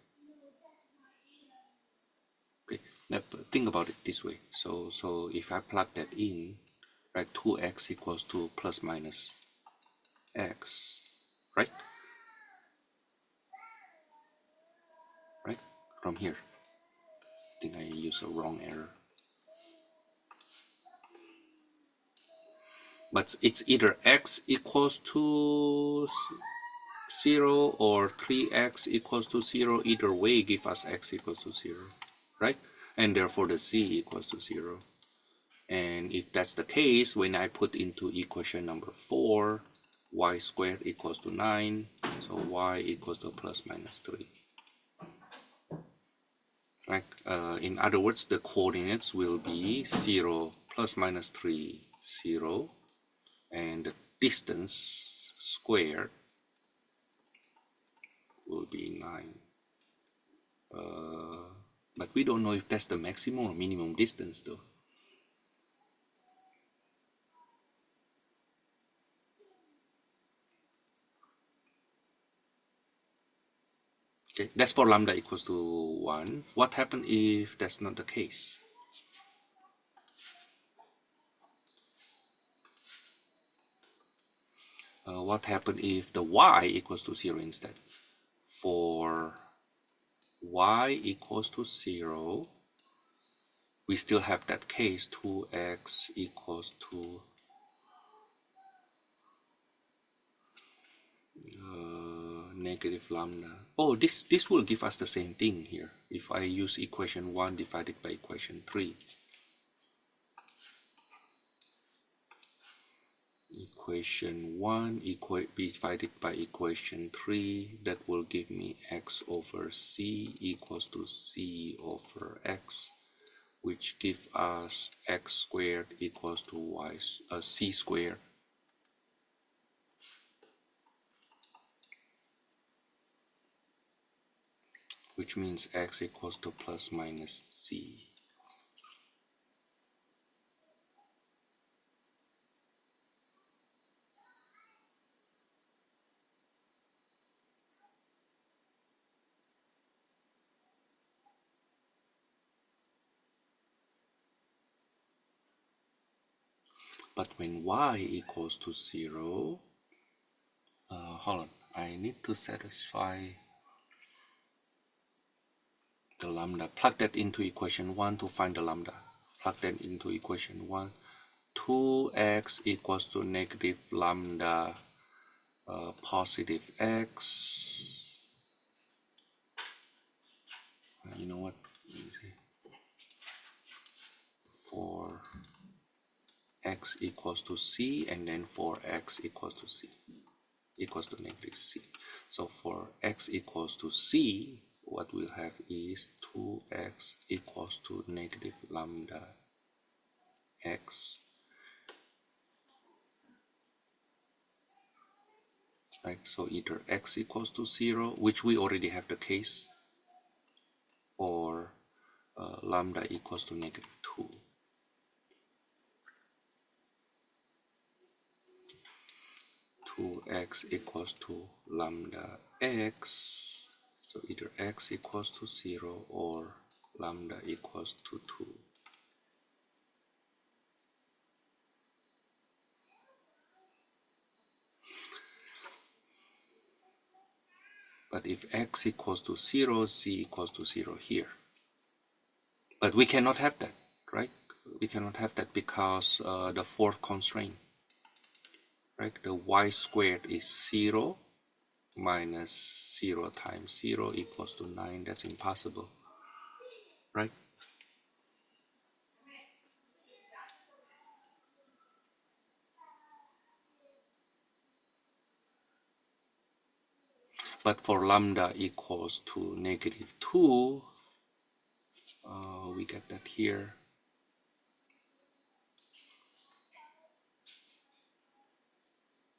Okay, now think about it this way. So if I plug that in, right, 2x equals to plus minus x, right? Right, from here. I think I used a wrong error. But it's either x equals to 0 or 3x equals to 0. Either way give us x equals to 0, right? And therefore the z equals to 0. And if that's the case, when I put into equation number 4, y squared equals to 9, so y equals to plus minus 3. Right? In other words, the coordinates will be 0, plus minus 3, 0, and the distance squared will be 9. But we don't know if that's the maximum or minimum distance though. Okay, that's for lambda equals to 1. What happens if that's not the case? What happens if the y equals to 0 instead? for y equals to 0, we still have that case 2x equals to negative lambda. Oh, this will give us the same thing here. If I use equation 1 divided by equation 3. Equation 1 divided by equation 3, that will give me x over c equals to c over x, which gives us x squared equals to c squared. Which means x equals to plus minus c. But when y equals to 0, hold on, I need to satisfy the lambda. Plug that into equation 1 to find the lambda. Plug that into equation 1. 2x equals to negative lambda positive x. You know what? Let me see. For x equals to c, and then for x equals to c equals to negative c. So for x equals to c, what we'll have is 2x equals to negative lambda x, right? So either x equals to 0, which we already have the case, or lambda equals to negative 2. 2x equals to lambda x, so either x equals to 0 or lambda equals to 2. But if x equals to 0, c equals to 0 here. But we cannot have that, right? We cannot have that because the fourth constraint, right? The y squared is 0 minus 0 times 0 equals to 9. That's impossible, right? But for lambda equals to negative 2, we get that here.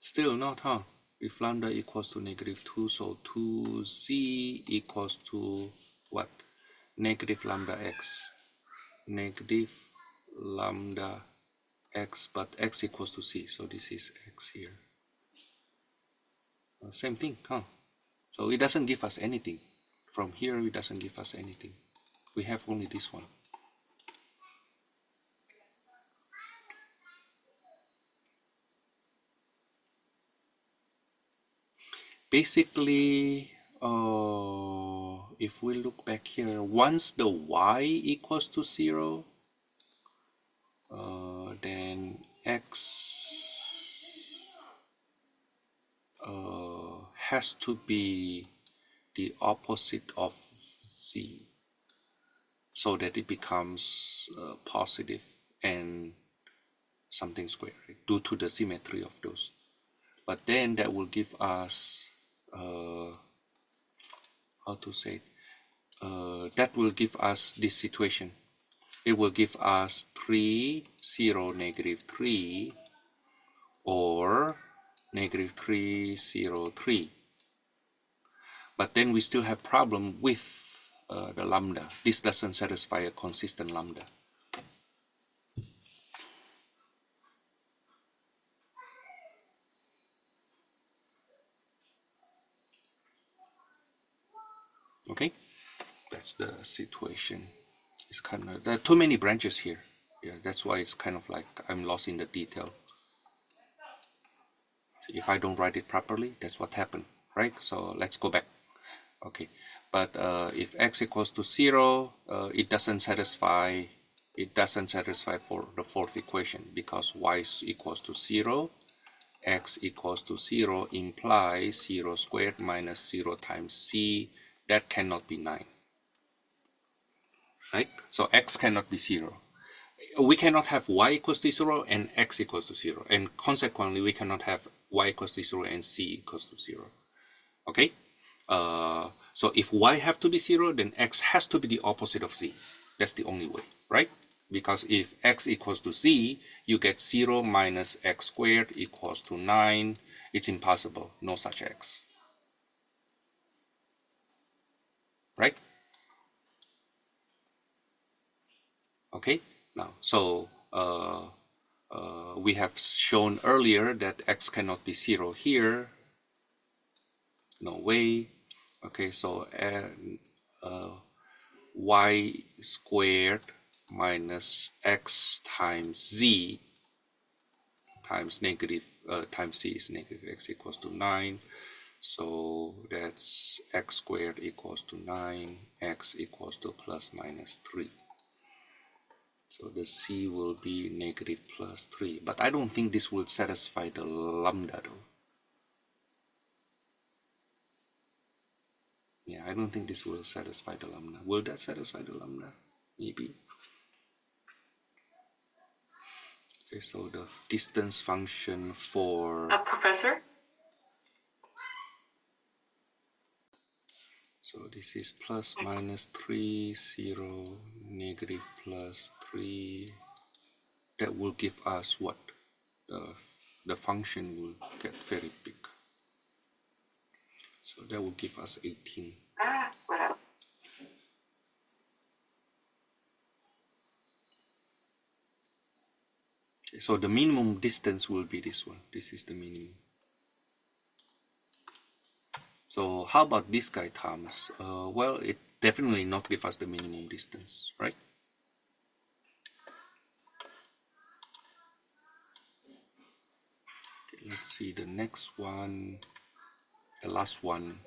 Still not, huh? If lambda equals to negative 2, so 2z equals to what? Negative lambda x. Negative lambda x, but x equals to c, so this is x here. Same thing, huh? So it doesn't give us anything. From here, it doesn't give us anything. We have only this one. Basically, if we look back here, once the y equals to 0, then x has to be the opposite of z, so that it becomes positive and something squared, right? Due to the symmetry of those. But then that will give us how to say that will give us this situation. It will give us 3, 0, negative 3, or negative 3, 0, 3. But then we still have problem with the lambda. This doesn't satisfy a consistent lambda. Okay, that's the situation. It's kind of, there are too many branches here. Yeah, that's why it's kind of like I'm lost in the detail. So if I don't write it properly, that's what happened, right? So let's go back. Okay, but if x equals to 0, it doesn't satisfy for the fourth equation, because y is equals to 0, x equals to 0 implies 0 squared minus 0 times c. That cannot be 9, right? So x cannot be 0. We cannot have y equals to 0 and x equals to 0, and consequently we cannot have y equals to 0 and c equals to 0. Okay, so if y have to be 0, then x has to be the opposite of z. That's the only way, right? Because if x equals to z, you get 0 minus x squared equals to 9. It's impossible, no such x, right? Okay, now so we have shown earlier that x cannot be 0 here. No way. Okay, so y squared minus x times z times negative times c is negative x equals to 9. So that's x squared equals to 9, x equals to plus minus 3. So the c will be negative plus 3. But I don't think this will satisfy the lambda though. Yeah, I don't think this will satisfy the lambda. Will that satisfy the lambda? Maybe. Okay, so the distance function for... Professor? So this is plus minus 3, 0, negative plus 3. That will give us what? The function will get very big. So that will give us 18. Wow. Okay, so the minimum distance will be this one. This is the minimum. So how about this guy, Thomas? Well, it definitely not give us the minimum distance, right? Okay, let's see the next one, the last one.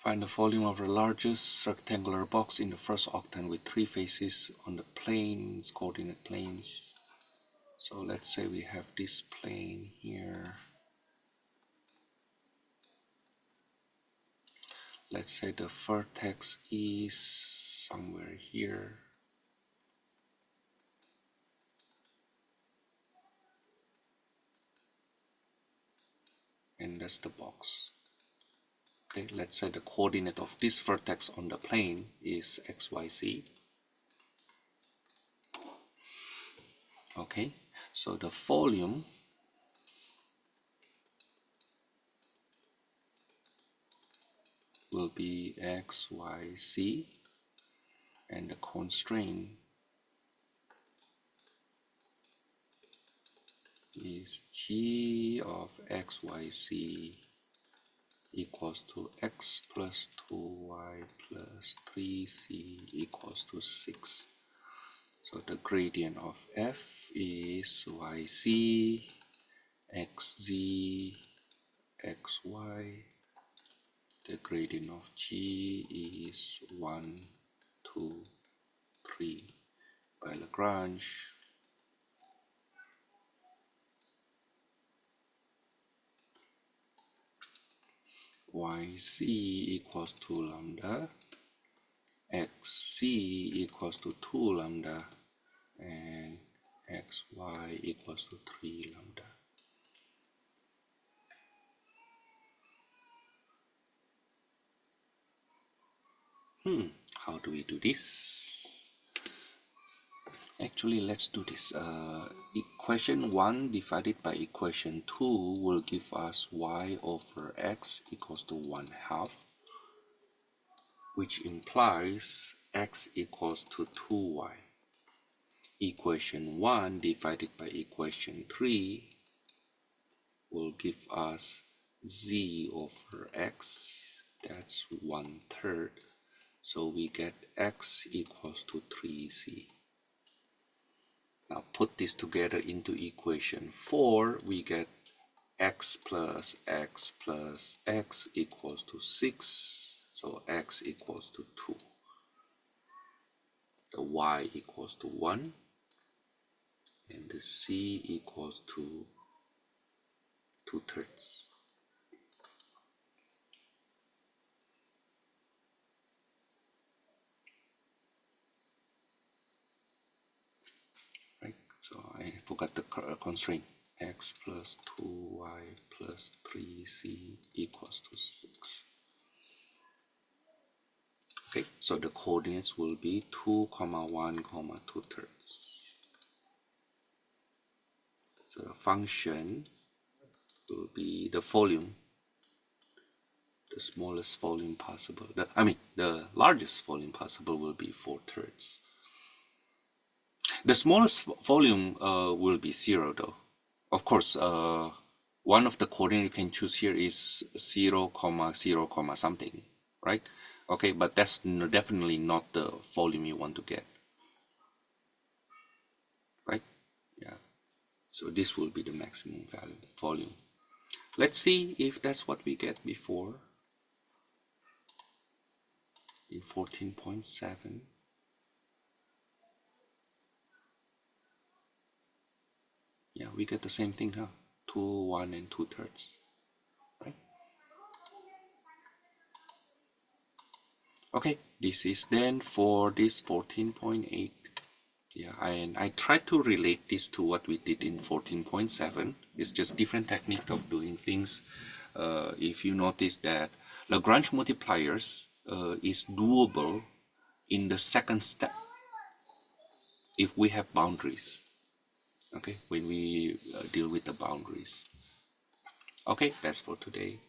Find the volume of the largest rectangular box in the first octant with 3 faces on the planes, coordinate planes. So let's say we have this plane here. Let's say the vertex is somewhere here. And that's the box. Okay, let's say the coordinate of this vertex on the plane is xyz. Okay, so the volume will be xyz, and the constraint is g of xyz equals to x plus 2y plus 3c equals to 6. So the gradient of f is yz, xz, xy. The gradient of g is 1, 2, 3 by Lagrange. Yc equals 2 lambda, xc equals to 2 lambda, and xy equals to 3 lambda. How do we do this? Actually, let's do this. Equation 1 divided by equation 2 will give us y over x equals to 1/2. which implies x equals to 2y. Equation 1 divided by equation 3 will give us z over x, that's 1/3. So we get x equals to 3z. Now put this together into equation 4, we get x plus x plus x equals to 6. So x equals to 2. The y equals to 1. And the c equals to 2/3. Right? So I forgot the constraint. X plus 2y plus 3z equals to 6. Okay, so the coordinates will be 2, 1, 2/3. So the function will be the volume, the smallest volume possible. The largest volume possible will be 4/3. The smallest volume will be 0 though. Of course, one of the coordinates you can choose here is 0, 0, something, right? Okay, but that's definitely not the volume you want to get, right? Yeah. So this will be the maximum value volume. Let's see if that's what we get before in 14.7. Yeah, we get the same thing, huh? 2, 1, and 2/3, right? Okay, this is then for this 14.8. Yeah, and I tried to relate this to what we did in 14.7. It's just different technique of doing things. If you notice that Lagrange multipliers is doable in the second step if we have boundaries. Okay, when we deal with the boundaries. Okay, that's for today.